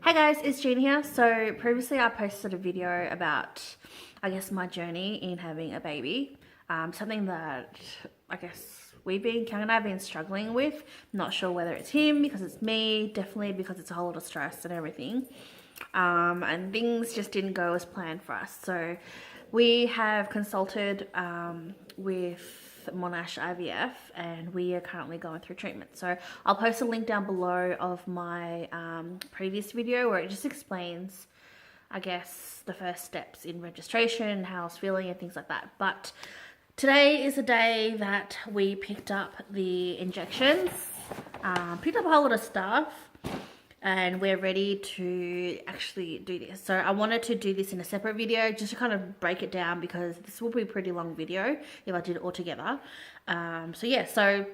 Hey guys, it's Jean here. So previously I posted a video about, I guess, my journey in having a baby. Something that I guess Kang and I have been struggling with. Not sure whether it's him, because it's me, definitely because it's a whole lot of stress and everything. And things just didn't go as planned for us. So we have consulted with Monash IVF and we are currently going through treatment. So I'll post a link down below of my previous video where it just explains, I guess, the first steps in registration, how I was feeling and things like that. But today is the day that we picked up the injections, picked up a whole lot of stuff, and we're ready to actually do this. So I wanted to do this in a separate video just to kind of break it down, because this will be a pretty long video if I did it all together. So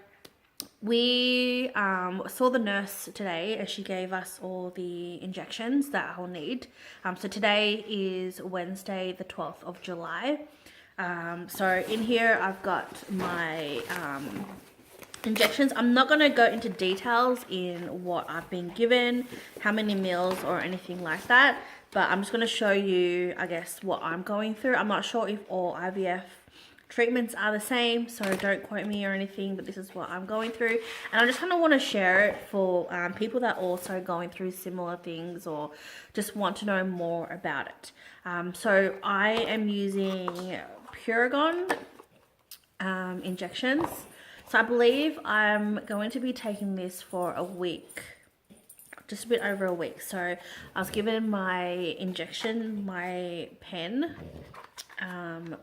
we saw the nurse today and she gave us all the injections that I'll need. So today is Wednesday the 12th of July. So in here I've got my injections. I'm not going to go into details in what I've been given, how many meals or anything like that, but I'm just going to show you, I guess, what I'm going through. I'm not sure if all IVF treatments are the same, so don't quote me or anything, but this is what I'm going through, and I just kind of want to share it for people that are also going through similar things or just want to know more about it. So I am using Puragon injections. So I believe I'm going to be taking this for a week, just a bit over a week. So I was given my injection, my pen,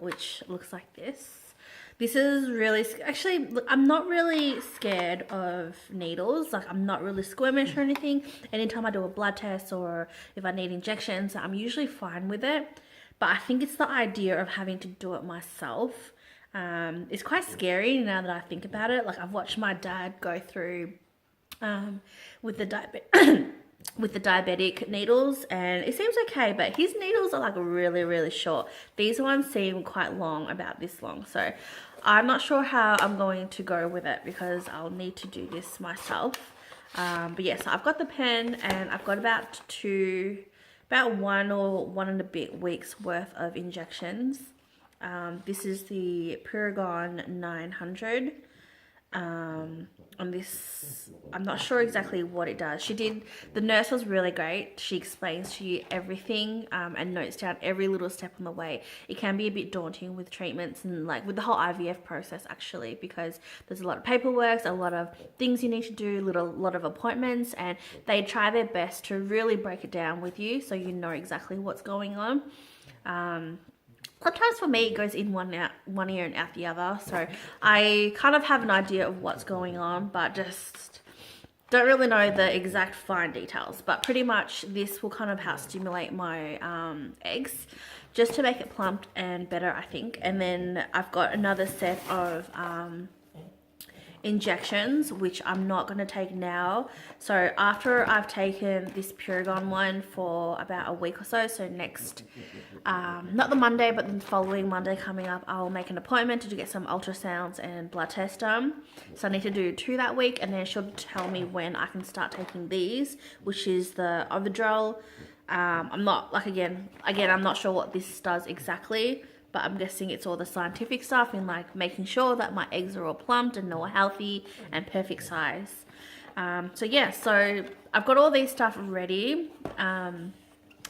which looks like this. This is really, actually, look, I'm not really scared of needles. Like, I'm not really squeamish or anything. Anytime I do a blood test or if I need injections, I'm usually fine with it. But I think it's the idea of having to do it myself. It's quite scary now that I think about it. Like, I've watched my dad go through with the with the diabetic needles, and it seems okay, but his needles are like really short. These ones seem quite long, about this long. So I'm not sure how I'm going to go with it because I'll need to do this myself. But yeah, so I've got the pen and I've got about one or one and a bit weeks worth of injections. This is the Puragon 900. On this, I'm not sure exactly what it does. The nurse was really great. She explains to you everything and notes down every little step on the way. It can be a bit daunting with treatments and like with the whole IVF process, actually, because there's a lot of paperwork, a lot of things you need to do, lot of appointments, and they try their best to really break it down with you so you know exactly what's going on. Sometimes for me it goes in one ear and out the other, so I kind of have an idea of what's going on, but just don't really know the exact fine details. But pretty much this will kind of help stimulate my eggs just to make it plump and better, I think. And then I've got another set of injections, which I'm not going to take now. So after I've taken this Puragon one for about a week or so, so next, not the Monday, but the following Monday coming up, I'll make an appointment to get some ultrasounds and blood tests done. So I need to do 2 that week, and then she'll tell me when I can start taking these, which is the Ovidrol. I'm not, like, again, I'm not sure what this does exactly, but I'm guessing it's all the scientific stuff in like making sure that my eggs are all plumped and all healthy and perfect size. So yeah, so I've got all these stuff ready.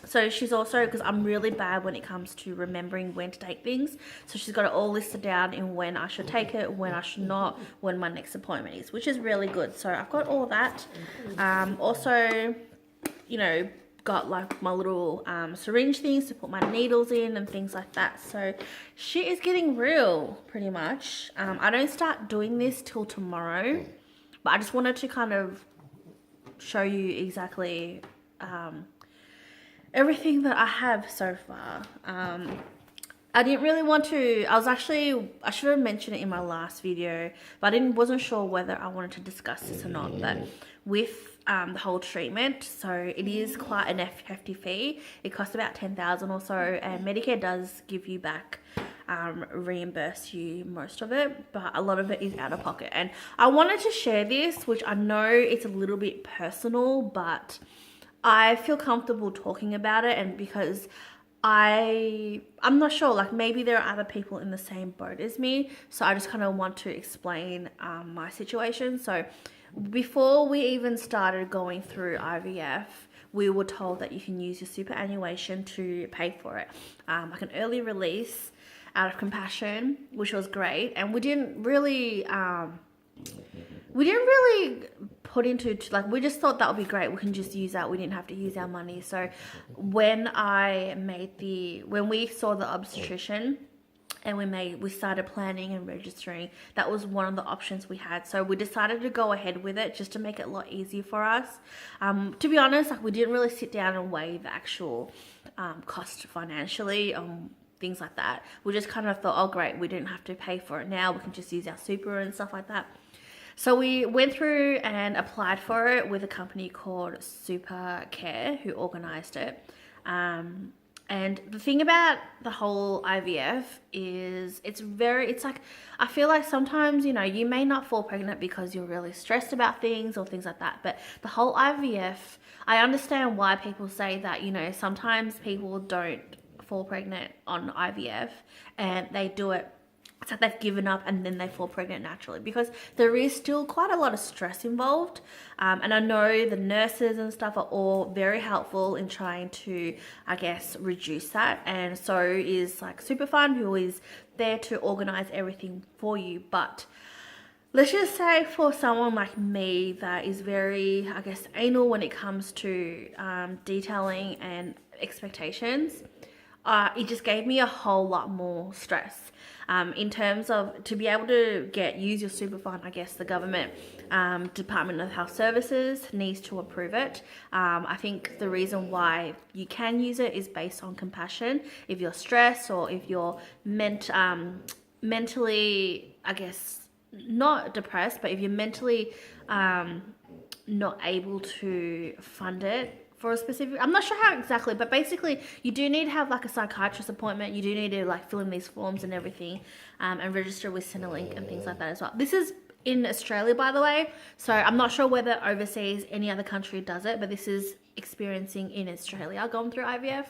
So she's also, because I'm really bad when it comes to remembering when to take things, so she's got it all listed down in when I should take it, when I should not, when my next appointment is, which is really good. So I've got all that. Also, you know, got like my little syringe things to put my needles in and things like that. So shit is getting real, pretty much. I don't start doing this till tomorrow, but I just wanted to kind of show you exactly everything that I have so far. I didn't really want to, I should have mentioned it in my last video, but I wasn't sure whether I wanted to discuss this or not. But with the whole treatment, so it is quite an hefty fee. It costs about $10,000 or so, and Medicare does give you back, reimburse you most of it, but a lot of it is out of pocket. And I wanted to share this, which I know it's a little bit personal, but I feel comfortable talking about it, and because I'm not sure, like maybe there are other people in the same boat as me, so I just kind of want to explain my situation. So before we even started going through IVF, we were told that you can use your superannuation to pay for it, like an early release out of compassion, which was great. And we didn't really put into, like, we just thought that would be great, we can just use that, we didn't have to use our money. So when we saw the obstetrician and we started planning and registering, that was one of the options we had. So we decided to go ahead with it just to make it a lot easier for us. To be honest, like, we didn't really sit down and weigh the actual cost financially, things like that. We just kind of thought, oh great, we didn't have to pay for it now, we can just use our super and stuff like that. So we went through and applied for it with a company called Super Care, who organised it. And the thing about the whole IVF is it's like, I feel like sometimes, you know, you may not fall pregnant because you're really stressed about things or things like that. But the whole IVF, I understand why people say that, you know, sometimes people don't fall pregnant on IVF and they do it. It's like they've given up and then they fall pregnant naturally, because there is still quite a lot of stress involved. And I know the nurses and stuff are all very helpful in trying to, I guess, reduce that. And so is like Superfund, who is there to organize everything for you. But let's just say for someone like me that is very, I guess, anal when it comes to detailing and expectations, it just gave me a whole lot more stress. In terms of, to be able to use your super fund, I guess the government, Department of Health Services needs to approve it. I think the reason why you can use it is based on compassion. If you're stressed or if you're mentally, I guess, not depressed, but if you're mentally not able to fund it for a specific, I'm not sure how exactly, but basically you do need to have like a psychiatrist appointment. You do need to like fill in these forms and everything, and register with Centrelink and things like that as well. This is in Australia, by the way, so I'm not sure whether overseas any other country does it, but this is experiencing in Australia going through IVF.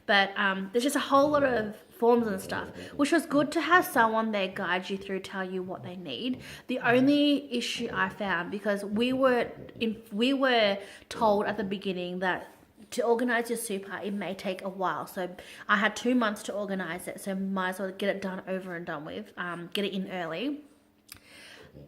But there's just a whole lot of forms and stuff, which was good to have someone there guide you through, tell you what they need. The only issue I found, because we were told at the beginning that to organize your super, it may take a while. So I had 2 months to organize it, so might as well get it done over and done with, get it in early.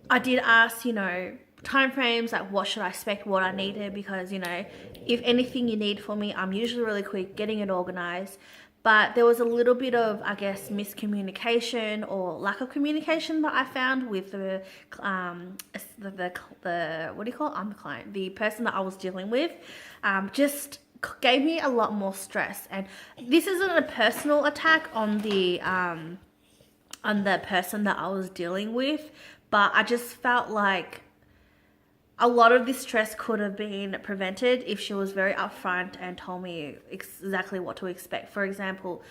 I did ask, you know, timeframes, like what should I expect, what I needed, because, you know, if anything you need for me, I'm usually really quick getting it organized. But there was a little bit of, I guess, miscommunication or lack of communication that I found with the what do you call it? I'm the client. The person that I was dealing with, just gave me a lot more stress. And this isn't a personal attack on the person that I was dealing with, but I just felt like a lot of this stress could have been prevented if she was very upfront and told me exactly what to expect. For example,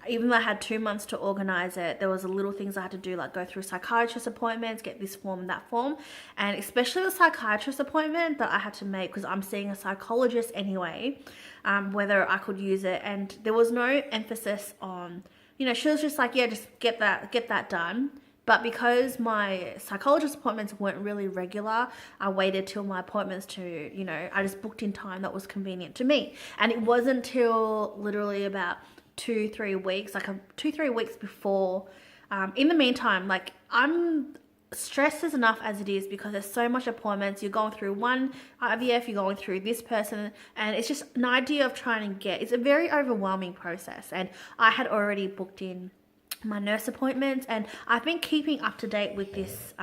even though I had 2 months to organize it, there was a little things I had to do, like go through psychiatrist appointments, get this form and that form. And especially the psychiatrist appointment that I had to make, because I'm seeing a psychologist anyway, whether I could use it. And there was no emphasis on, you know, she was just like, yeah, just get that done. But because my psychologist appointments weren't really regular, I waited till my appointments to, you know, I just booked in time that was convenient to me. And it wasn't till literally about 2-3 weeks, like 2-3 weeks before. In the meantime, like, I'm stressed as enough as it is, because there's so much appointments. You're going through one IVF, you're going through this person, and it's just an idea of trying to it's a very overwhelming process. And I had already booked in my nurse appointments, and I've been keeping up to date with this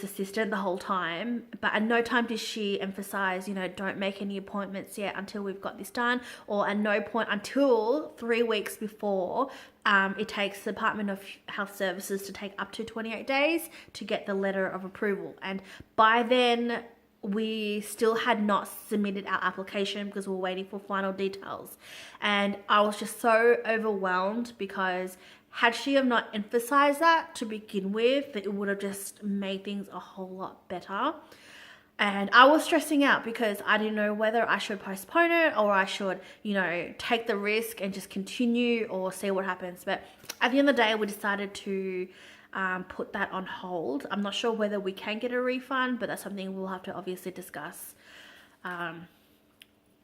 assistant the whole time, but at no time did she emphasize, you know, don't make any appointments yet until we've got this done, or at no point until 3 weeks before. It takes the Department of Health Services to take up to 28 days to get the letter of approval, and by then we still had not submitted our application because we were waiting for final details. And I was just so overwhelmed, because had she have not emphasized that to begin with, that it would have just made things a whole lot better. And I was stressing out because I didn't know whether I should postpone it or I should, you know, take the risk and just continue or see what happens. But at the end of the day, we decided to put that on hold. I'm not sure whether we can get a refund, but that's something we'll have to obviously discuss.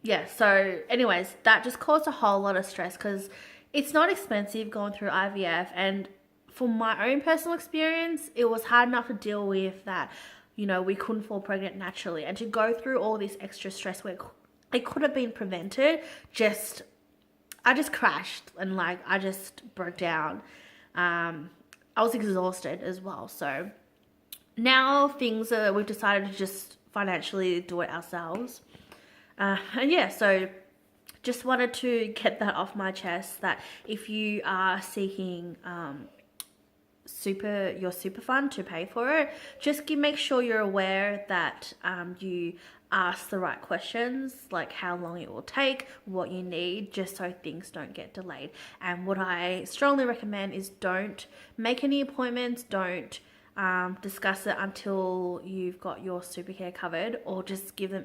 Yeah, so anyways, that just caused a whole lot of stress because it's not expensive going through IVF. And from my own personal experience, it was hard enough to deal with that, you know, we couldn't fall pregnant naturally. And to go through all this extra stress where it could have been prevented, I just crashed and like, I just broke down. I was exhausted as well. So now we've decided to just financially do it ourselves. And yeah, so just wanted to get that off my chest, that if you are seeking your super fund to pay for it, just make sure you're aware that you ask the right questions, like how long it will take, what you need, just so things don't get delayed. And what I strongly recommend is don't make any appointments, don't discuss it until you've got your super care covered, or just give them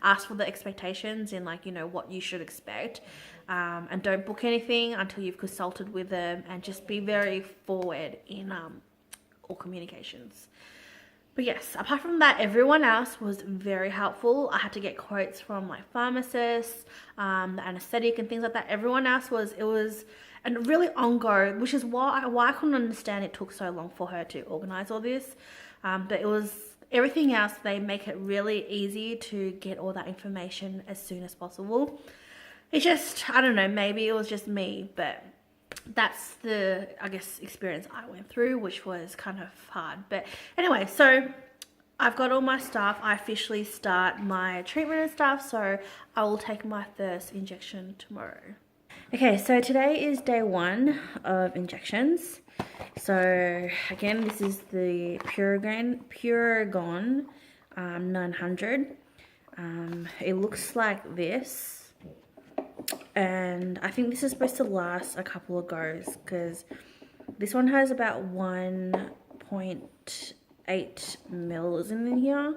ask for the expectations in, like, you know, what you should expect, and don't book anything until you've consulted with them, and just be very forward in all communications. But yes, apart from that, everyone else was very helpful. I had to get quotes from my pharmacists, the anesthetic and things like that. Everyone else was and really on go, which is why I couldn't understand it took so long for her to organize all this. But it was everything else. They make it really easy to get all that information as soon as possible. It's just, I don't know, maybe it was just me, but that's the, I guess, experience I went through, which was kind of hard. But anyway, so I've got all my stuff. I officially start my treatment and stuff, so I will take my first injection tomorrow. Okay, so today is day 1 of injections. So again, this is the Puragon 900. It looks like this. And I think this is supposed to last a couple of goes, because this one has about 1.8 mils in here,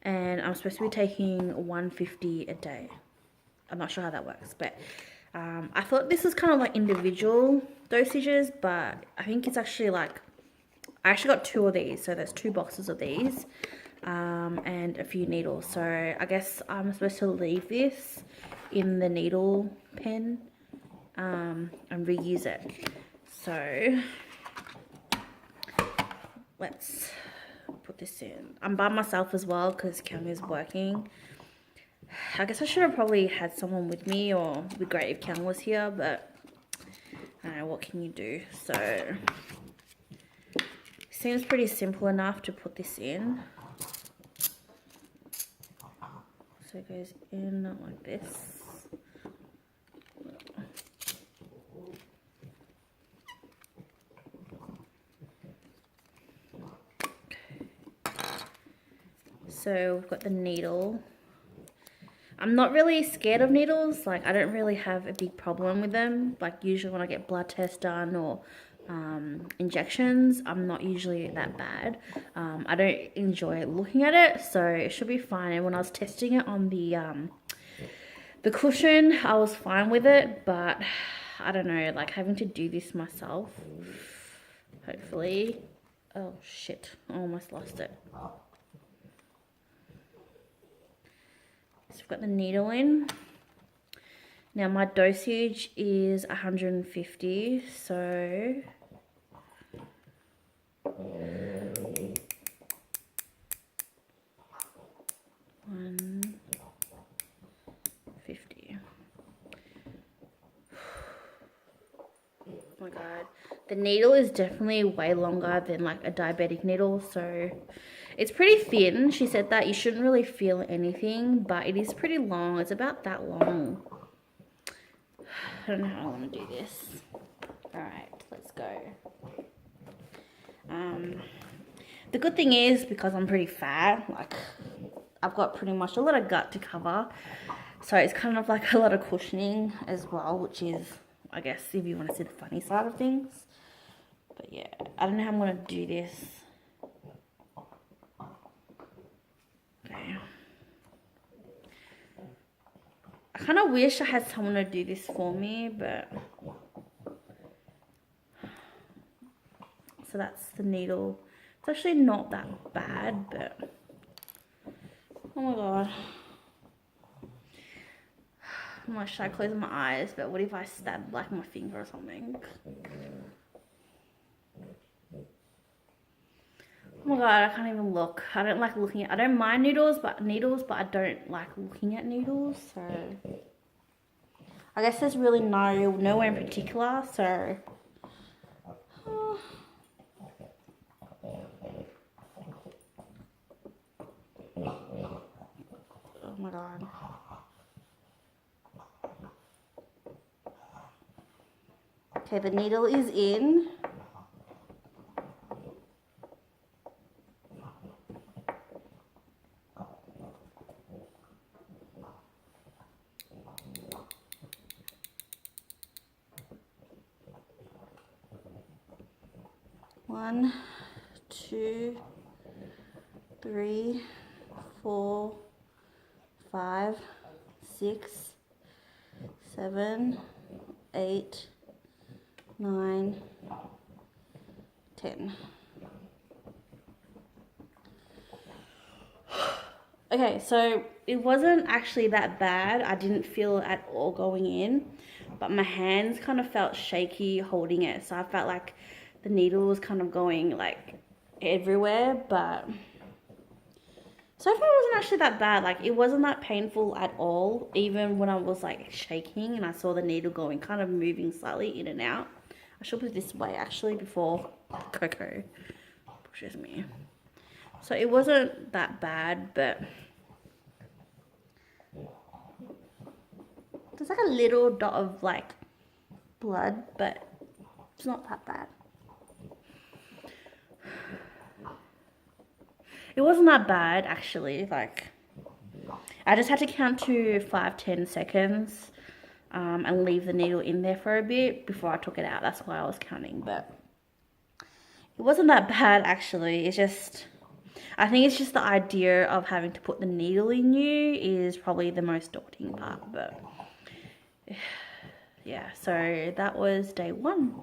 and I'm supposed to be taking 150 a day. I'm not sure how that works, but I thought this was kind of like individual dosages, but I think it's actually like, I actually got 2 of these, so there's 2 boxes of these, and a few needles. So I guess I'm supposed to leave this in the needle pen and reuse it. So let's put this in. I'm by myself as well because Cam is working. I guess I should have probably had someone with me, or it'd be great if Cam was here, but I don't know, what can you do? So it seems pretty simple enough to put this in. So it goes in like this. So we've got the needle. I'm not really scared of needles. Like, I don't really have a big problem with them. Like, usually when I get blood tests done or injections, I'm not usually that bad. I don't enjoy looking at it, so it should be fine. And when I was testing it on the cushion, I was fine with it, but I don't know, like having to do this myself, hopefully. Oh shit, I almost lost it. So I've got the needle in. Now my dosage is 150, so 150. Oh my god. The needle is definitely way longer than like a diabetic needle, so it's pretty thin. She said that you shouldn't really feel anything, but it is pretty long. It's about that long. I don't know how I want to do this. Alright, let's go. The good thing is, because I'm pretty fat, like I've got pretty much a lot of gut to cover, so it's kind of like a lot of cushioning as well, which is, I guess, if you want to see the funny side of things. But yeah, I don't know how I'm going to do this. kind of wish I had someone to do this for me, but... So that's the needle. It's actually not that bad, but... Oh my god. I'm like, should I close my eyes? But what if I stab like my finger or something? Oh my god, I can't even look. I don't like looking at... I don't mind needles, but I don't like looking at needles, so... I guess there's really nowhere in particular, so... Oh. Oh my god. Okay, the needle is in. One, 2, 3, 4, 5, 6, 7, 8, 9, 10. Okay, so it wasn't actually that bad. I didn't feel it at all going in, but my hands kind of felt shaky holding it. So I felt like the needle was kind of going like everywhere, but so far it wasn't actually that bad. Like it wasn't that painful at all, even when I was like shaking and I saw the needle going, kind of moving slightly in and out. I should put it this way actually before Coco pushes me. So it wasn't that bad, but there's like a little dot of like blood, but it's not that bad. It wasn't that bad actually. Like I just had to count to 5-10 seconds and leave the needle in there for a bit before I took it out. That's why I was counting, but it wasn't that bad actually. It's just, I think it's just the idea of having to put the needle in you is probably the most daunting part, but yeah, so that was day 1.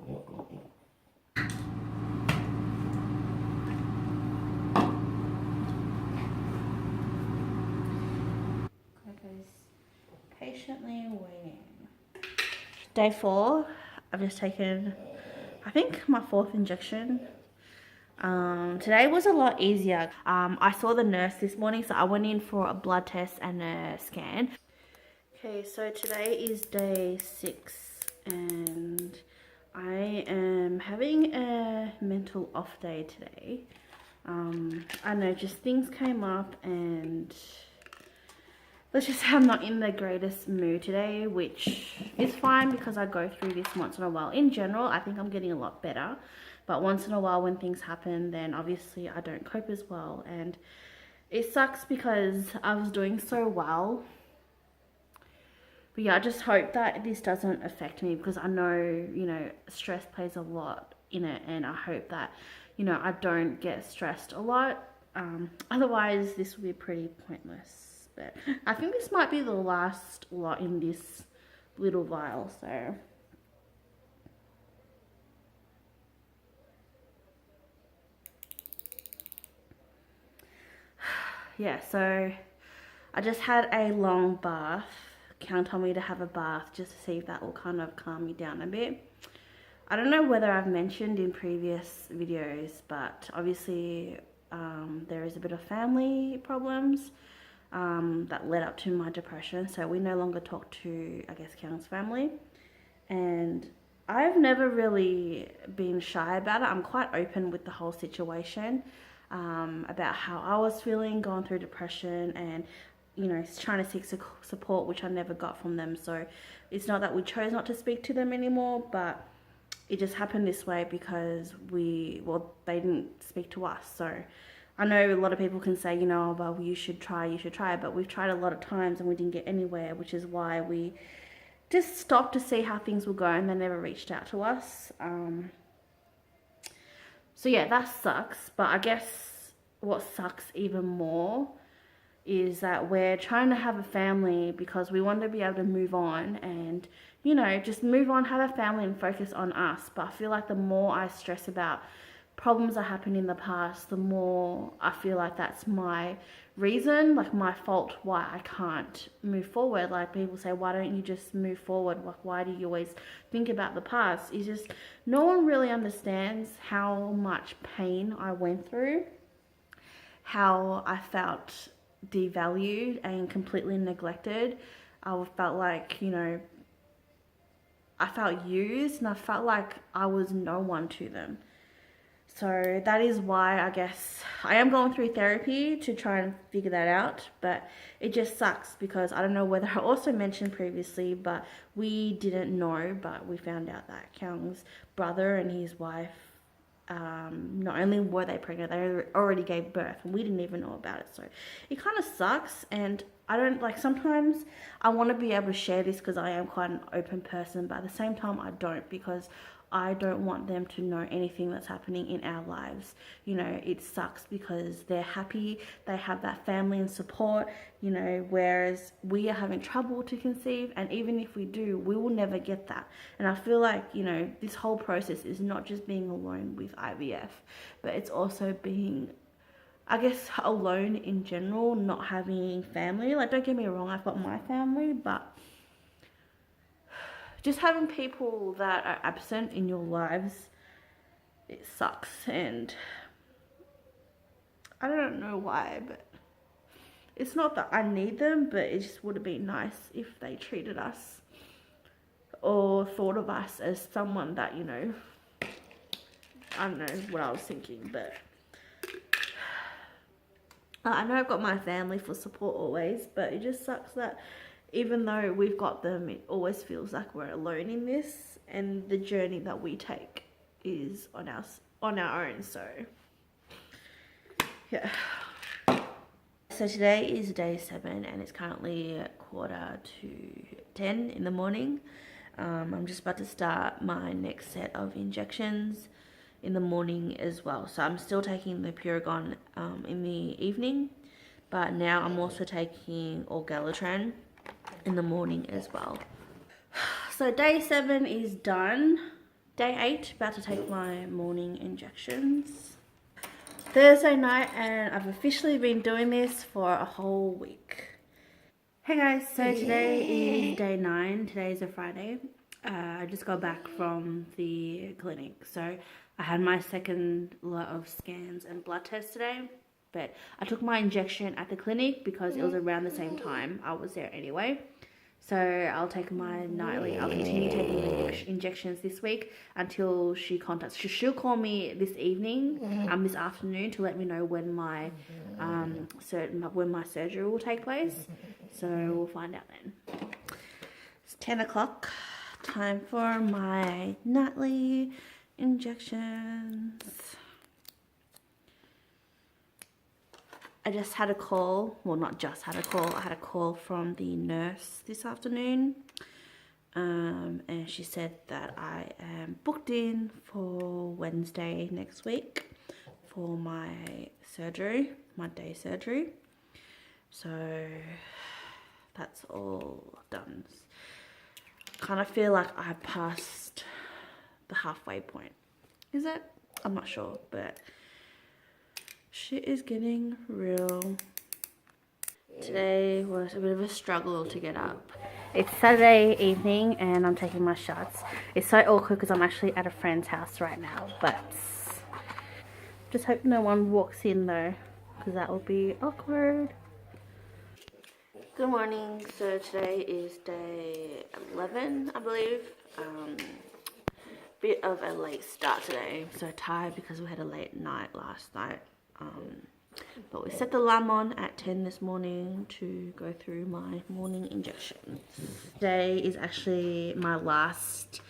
Coco's patiently waiting. Day 4, I've just taken, I think, my 4th injection. Today was a lot easier. I saw the nurse this morning, so I went in for a blood test and a scan. Okay, so today is day 6 and I am having a mental off day today. I know, just things came up and let's just say I'm not in the greatest mood today, which is fine because I go through this once in a while. In general, I think I'm getting a lot better. But once in a while when things happen, then obviously I don't cope as well. And it sucks because I was doing so well. But yeah, I just hope that this doesn't affect me because I know, you know, stress plays a lot in it. And I hope that, you know, I don't get stressed a lot. Otherwise, this will be pretty pointless. But I think this might be the last lot in this little vial, so... yeah, so I just had a long bath. Karen told me to have a bath just to see if that will kind of calm me down a bit. I don't know whether I've mentioned in previous videos, but obviously there is a bit of family problems that led up to my depression. So we no longer talk to, I guess, Karen's family. And I've never really been shy about it. I'm quite open with the whole situation. About how I was feeling, going through depression, and you know, trying to seek support, which I never got from them. So it's not that we chose not to speak to them anymore, but it just happened this way because they didn't speak to us. So I know a lot of people can say, you know, well, you should try, but we've tried a lot of times and we didn't get anywhere, which is why we just stopped to see how things will go, and they never reached out to us. So yeah, that sucks. But I guess what sucks even more is that we're trying to have a family because we want to be able to move on and, you know, just move on, have a family and focus on us. But I feel like the more I stress about problems that happened in the past, the more I feel like that's my reason, like my fault why I can't move forward. Like people say, why don't you just move forward? Like, why do you always think about the past? It's just no one really understands how much pain I went through, how I felt devalued and completely neglected. I felt like, you know, I felt used and I felt like I was no one to them. So that is why I guess I am going through therapy to try and figure that out. But it just sucks because I don't know whether I also mentioned previously, but we didn't know, but we found out that Kyung's brother and his wife, not only were they pregnant, they already gave birth and we didn't even know about it. So it kind of sucks. And I don't like, sometimes I want to be able to share this because I am quite an open person, but at the same time I don't, because I don't want them to know anything that's happening in our lives. You know, it sucks because they're happy, they have that family and support, you know, whereas we are having trouble to conceive, and even if we do, we will never get that. And I feel like, you know, this whole process is not just being alone with IVF, but it's also being, I guess, alone in general, not having family. Like, don't get me wrong, I've got my family, but just having people that are absent in your lives, it sucks. And I don't know why, but it's not that I need them, but it just would have been nice if they treated us or thought of us as someone that, you know, I don't know what I was thinking, but I know I've got my family for support always, but it just sucks that even though we've got them, it always feels like we're alone in this, and the journey that we take is on our own. So yeah. So today is day 7 and it's currently 9:45 in the morning. I'm just about to start my next set of injections in the morning as well. So I'm still taking the Puragon in the evening, but now I'm also taking Orgalutran in the morning as well. So day 7 is done. Day 8, about to take my morning injections. Thursday night, and I've officially been doing this for a whole week. Hey guys, so today is day 9. Today is a Friday. I just got back from the clinic. So I had my second lot of scans and blood tests today. But I took my injection at the clinic because it was around the same time. I was there anyway. So I'll take my nightly. I'll continue taking the injections this week until she contacts. She'll call me this evening, this afternoon, to let me know when my when my surgery will take place. So we'll find out then. It's 10 o'clock. Time for my nightly injections. I just had a call, well, not just had a call, I had a call from the nurse this afternoon, and she said that I am booked in for Wednesday next week for my surgery, my day surgery. So that's all done. Kind of feel like I passed the halfway point. Is it? I'm not sure, but shit is getting real. Today was a bit of a struggle to get up. It's Saturday evening and I'm taking my shots. It's so awkward because I'm actually at a friend's house right now, but just hope no one walks in though, because that will be awkward. Good morning. So today is day 11, I believe. Bit of a late start today. I'm so tired because we had a late night last night. But we set the alarm on at 10 this morning to go through my morning injections. Today is actually my last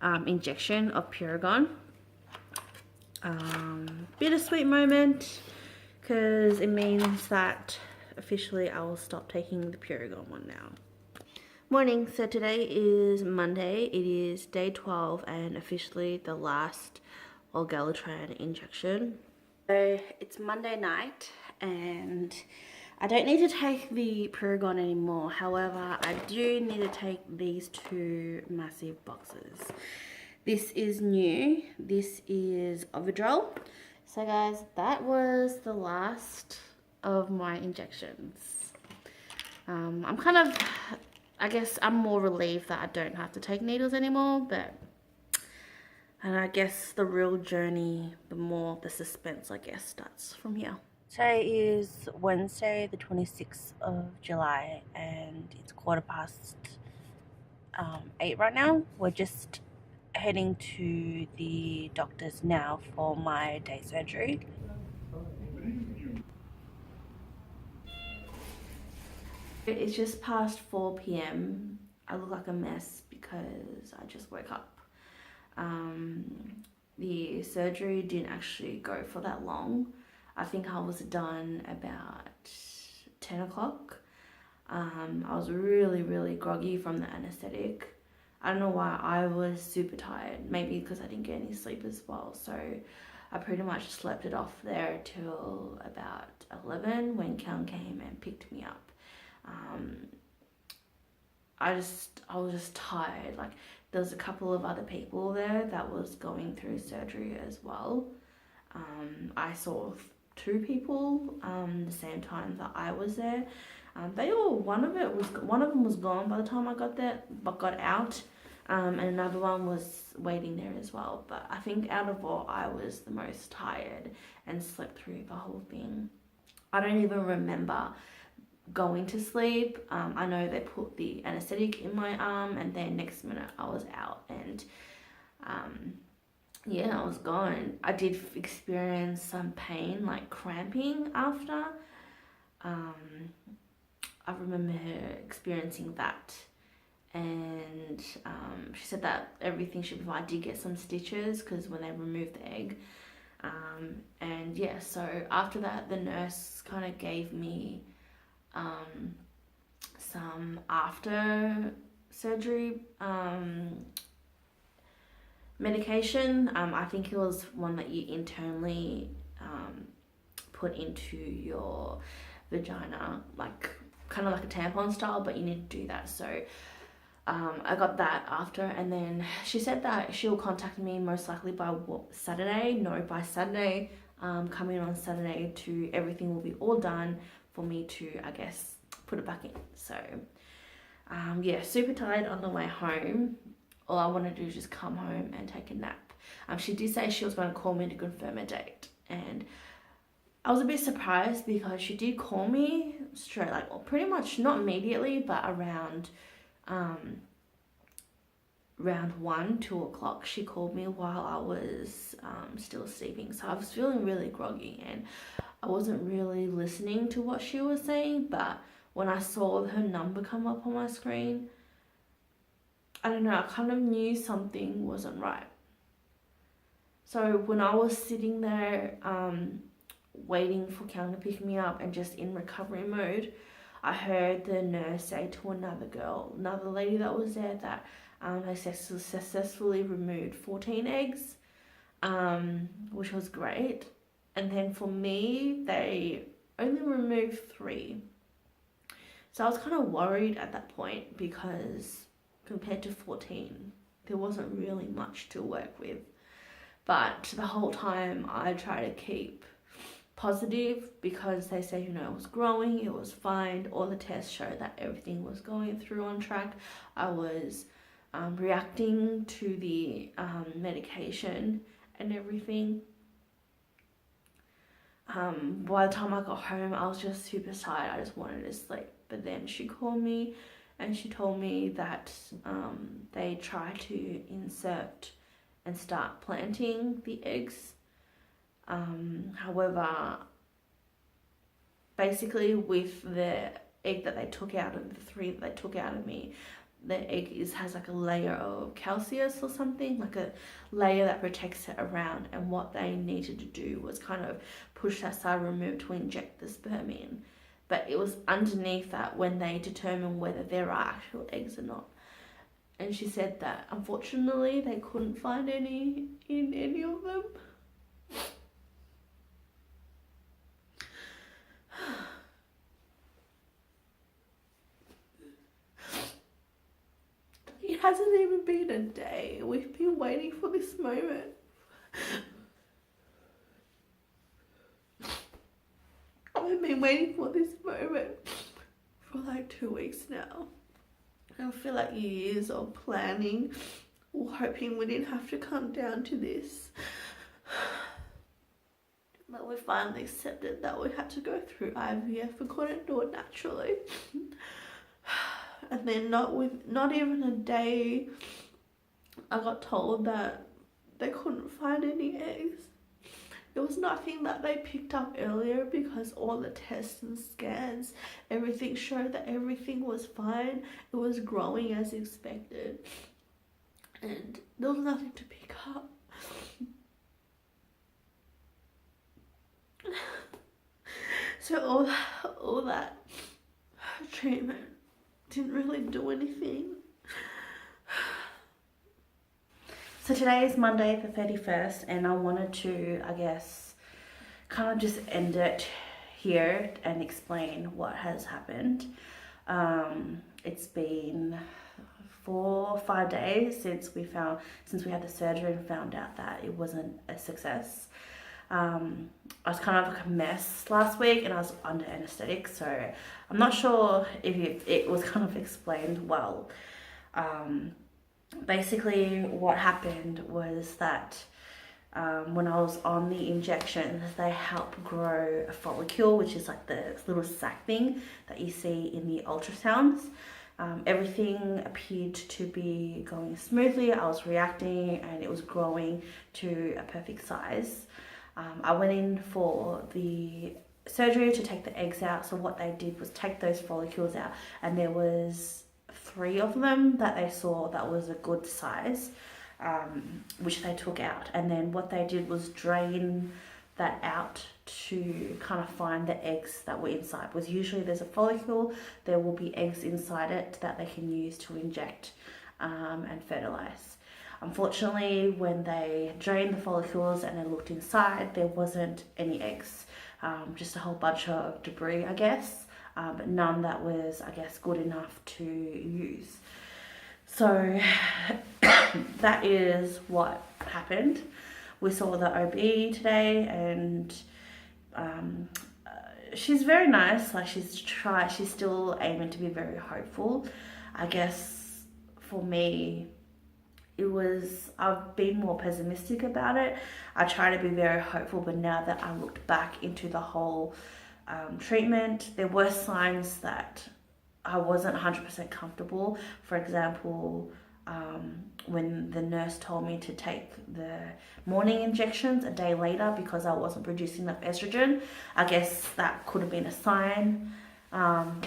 injection of Puragon. Bittersweet moment because it means that officially I will stop taking the Puragon one now. Morning. So today is Monday. It is day 12 and officially the last Orgalutran injection. So it's Monday night and I don't need to take the Paragon anymore. However, I do need to take these two massive boxes. This is new. This is Ovidrol. So guys, that was the last of my injections. I'm kind of, I guess I'm more relieved that I don't have to take needles anymore, but, and I guess the real journey, the more the suspense, I guess, starts from here. Today is Wednesday, the 26th of July, and it's 8:15 right now. We're just heading to the doctor's now for my day surgery. It's just past 4 p.m. I look like a mess because I just woke up. The surgery didn't actually go for that long. I think I was done about 10 o'clock. I was really groggy from the anesthetic. I don't know why I was super tired. Maybe because I didn't get any sleep as well. So I pretty much slept it off there till about 11 when Cal came and picked me up. I was just tired. Like, there was a couple of other people there that was going through surgery as well. I saw 2 people the same time that I was there. One of them was gone by the time I got there, but got out, and another one was waiting there as well. But I think out of all, I was the most tired and slept through the whole thing. I don't even remember going to sleep. I know they put the anesthetic in my arm, and then next minute I was out, and yeah, I was gone. I did experience some pain, like cramping after. I remember her experiencing that, and she said that everything should be fine. I did get some stitches because when they removed the egg, and yeah, so after that the nurse kind of gave me some after surgery medication. I think it was one that you internally put into your vagina, like kind of like a tampon style, but you need to do that. So I got that after, and then she said that she'll contact me most likely by Saturday. By Saturday, coming on Saturday, to everything will be all done for me to, I guess, put it back in. So yeah, super tired on the way home. All I want to do is just come home and take a nap. She did say she was going to call me to confirm a date, and I was a bit surprised because she did call me straight, like, well, pretty much not immediately, but around round 1, 2 o'clock, she called me while I was still sleeping. So I was feeling really groggy and I wasn't really listening to what she was saying, but when I saw her number come up on my screen, I don't know, I kind of knew something wasn't right. So when I was sitting there waiting for Cal to pick me up and just in recovery mode, I heard the nurse say to another lady that was there, that they successfully removed 14 eggs, which was great. And then for me, they only removed 3. So I was kind of worried at that point because compared to 14, there wasn't really much to work with. But the whole time I try to keep positive because they say, you know, it was growing, it was fine. All the tests show that everything was going through on track. I was reacting to the medication and everything. By the time I got home, I was just super tired. I just wanted to sleep. But then she called me and she told me that they try to insert and start planting the eggs. However, basically with the egg that they took out of the 3 that they took out of me, the egg has like a layer of calcium or something, like a layer that protects it around, and what they needed to do was kind of push that side removed to inject the sperm in. But it was underneath that when they determine whether there are actual eggs or not. And she said that unfortunately they couldn't find any in any of them. It hasn't even been a day. We've been waiting for this moment. I've been waiting for this moment for like 2 weeks now. I feel like years of planning or hoping we didn't have to come down to this. But we finally accepted that we had to go through IVF. We couldn't do it naturally. And then not even a day, I got told that they couldn't find any eggs. It was nothing that they picked up earlier because all the tests and scans, everything showed that everything was fine. It was growing as expected. And there was nothing to pick up. So all that treatment didn't really do anything. So today is Monday the 31st, and I wanted to, I guess, kind of just end it here and explain what has happened. It's been 4 or 5 days since we had the surgery and found out that it wasn't a success. I was kind of like a mess last week, and I was under anesthetic, so I'm not sure if it was kind of explained well. Basically what happened was that when I was on the injections, they help grow a follicle, which is like the little sac thing that you see in the ultrasounds. Everything appeared to be going smoothly. I was reacting and it was growing to a perfect size. I went in for the surgery to take the eggs out. So what they did was take those follicles out, and there was 3 of them that they saw that was a good size, which they took out. And then what they did was drain that out to kind of find the eggs that were inside. Because usually there's a follicle, there will be eggs inside it that they can use to inject and fertilize. Unfortunately, when they drained the follicles and they looked inside, there wasn't any eggs, just a whole bunch of debris, I guess, but none that was, I guess, good enough to use. So that is what happened. We saw the OB today, and she's very nice. Like, she's still aiming to be very hopeful. I guess for me, I've been more pessimistic about it. I try to be very hopeful, but now that I looked back into the whole treatment, there were signs that I wasn't 100% comfortable. For example, when the nurse told me to take the morning injections a day later because I wasn't producing enough estrogen, I guess that could have been a sign.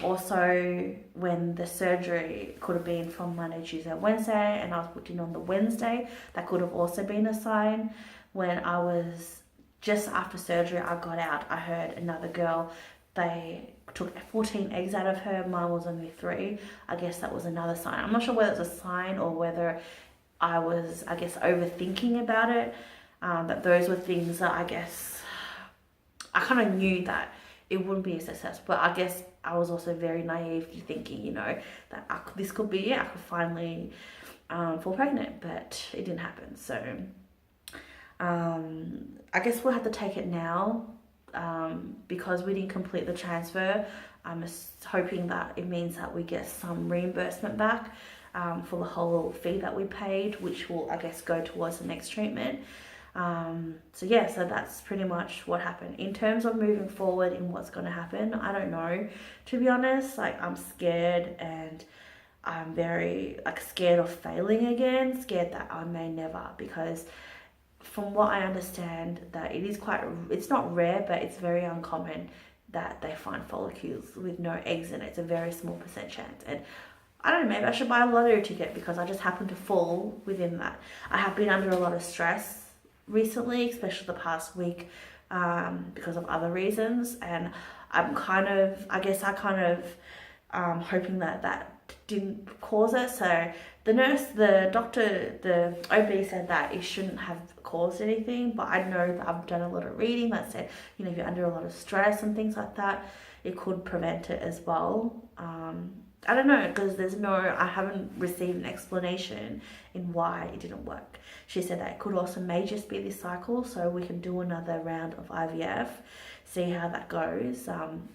Also, when the surgery could have been from Monday, Tuesday, Wednesday, and I was booked in on the Wednesday, that could have also been a sign. When I was just after surgery, I got out, I heard another girl, they took 14 eggs out of her, mine was only 3. I guess that was another sign. I'm not sure whether it's a sign or whether I was, I guess, overthinking about it, but those were things that I guess I kind of knew that it wouldn't be a success, but I guess I was also very naively thinking, that this could be it. I could finally fall pregnant, but it didn't happen. So I guess we'll have to take it now because we didn't complete the transfer. I'm just hoping that it means that we get some reimbursement back for the whole fee that we paid, which will, I guess, go towards the next treatment. So that's pretty much what happened. In terms of moving forward in what's going to happen, I don't know, to be honest. Like, I'm scared, and I'm very scared of failing again, scared that I may never, because from what I understand, that it's not rare, but it's very uncommon that they find follicles with no eggs in it. It's a very small % chance, and I don't know, maybe I should buy a lottery ticket because I just happen to fall within that. I have been under a lot of stress recently, especially the past week, because of other reasons, and I'm kind of hoping that didn't cause it. So the doctor, the OB said that it shouldn't have caused anything, but I know that I've done a lot of reading that said, if you're under a lot of stress and things like that, it could prevent it as well. I don't know, because I haven't received an explanation in why it didn't work. She said that it could also may just be this cycle, so we can do another round of IVF, see how that goes.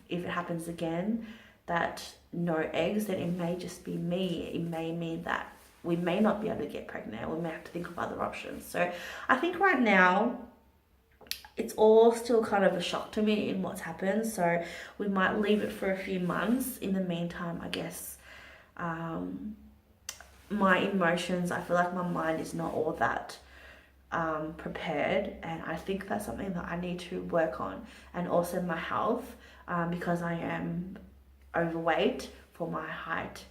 If it happens again, that no eggs, then it may just be me. It may mean that we may not be able to get pregnant. We may have to think of other options. So I think right now, it's all still kind of a shock to me in what's happened. So we might leave it for a few months. In the meantime, I guess my emotions, I feel like my mind is not all that prepared, and I think that's something that I need to work on. And also my health, because I am overweight for my height,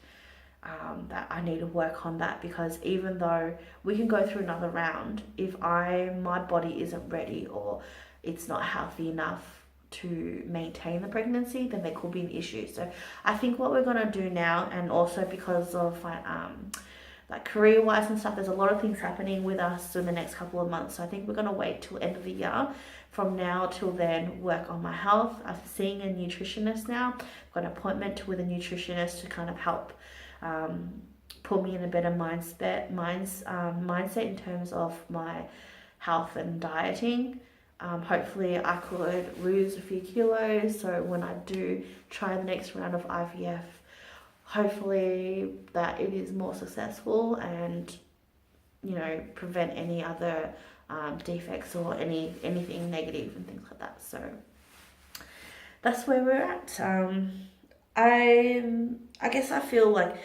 that I need to work on that, because even though we can go through another round, if my body isn't ready or it's not healthy enough to maintain the pregnancy, then there could be an issue. So I think what we're gonna do now, and also because of like career-wise and stuff, there's a lot of things happening with us in the next couple of months. So I think we're gonna wait till end of the year. From now till then, work on my health. I'm seeing a nutritionist now. I've got an appointment with a nutritionist to kind of help put me in a better mindset in terms of my health and dieting. Hopefully I could lose a few kilos, so when I do try the next round of IVF, hopefully that it is more successful and, you know, prevent any other defects or anything negative and things like that. So that's where we're at. I guess I feel like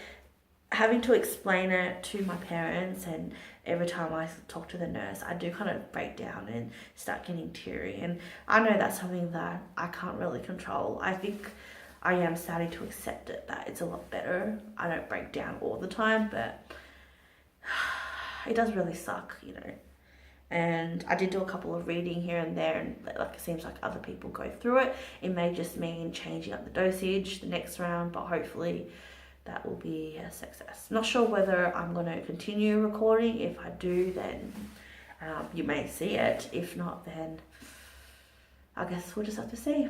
having to explain it to my parents, and every time I talk to the nurse, I do kind of break down and start getting teary. And I know that's something that I can't really control. I think I am starting to accept it, that it's a lot better. I don't break down all the time, but it does really suck, you know. And I did do a couple of reading here and there, and like it seems like other people go through it. It may just mean changing up the dosage the next round, but hopefully that will be a success. Not sure whether I'm going to continue recording. If I do, then you may see it. If not, then I guess we'll just have to see.